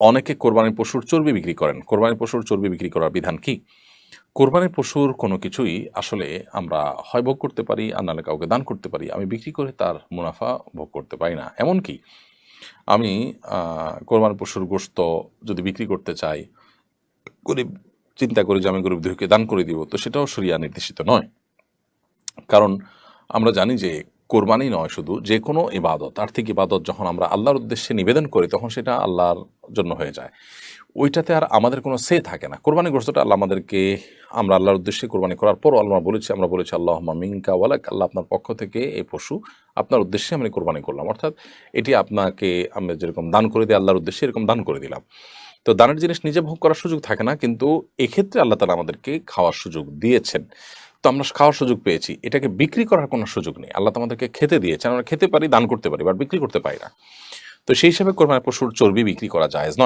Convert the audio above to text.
অনেকে কোরবানির পশুর চর্বি বিক্রি করেন। কোরবানির পশুর চর্বি বিক্রি করার বিধান কি? কোরবানির পশুর কোনো কিছুই আসলে আমরা হয় ভোগ করতে পারি, আর নাহলে কাউকে দান করতে পারি। আমি বিক্রি করে তার মুনাফা ভোগ করতে পারি না। এমনকি আমি কোরবানির পশুর গোশত যদি বিক্রি করতে চাই, গরিব চিন্তা করি যে আমি গরিব দুঃখীকে দান করে দিব, তো সেটাও শরিয়া নির্দেশিত নয়। কারণ আমরা জানি যে কোরবানি নয় শুধু, যে কোনো ইবাদত, আর্থিক ইবাদত যখন আমরা আল্লাহর উদ্দেশ্যে নিবেদন করি তখন সেটা আল্লাহর জন্য হয়ে যায়। ওইটাতে আর আমাদের কোনো সে থাকে না। কোরবানি গোশতটা আল্লাহ আমাদেরকে, আমরা আল্লাহর উদ্দেশ্যে কোরবানি করার পরও আমরা বলেছি আল্লাহুম্মা মিনকা ওয়ালাক, আল্লাহ আপনার পক্ষ থেকে এই পশু আপনার উদ্দেশ্যে আমি কোরবানি করলাম। অর্থাৎ এটি আপনাকে আমরা যেরকম দান করে দিই আল্লাহর উদ্দেশ্যে, এরকম দান করে দিলাম। তো দানের জিনিস নিজে ভোগ করার সুযোগ থাকে না, কিন্তু এক্ষেত্রে আল্লাহ তাআলা আমাদেরকে খাওয়ার সুযোগ দিয়েছেন। তো আমরা খাওয়ার সুযোগ পেয়েছি, এটাকে বিক্রি করার কোনো সুযোগ নেই। আল্লাহ তো আমাদেরকে খেতে দিয়েছেন, আমরা খেতে পারি, দান করতে পারি, বাট বিক্রি করতে পারি না। তো সেই হিসাবে কোরবানির পশুর চর্বি বিক্রি করা জায়েজ নয়।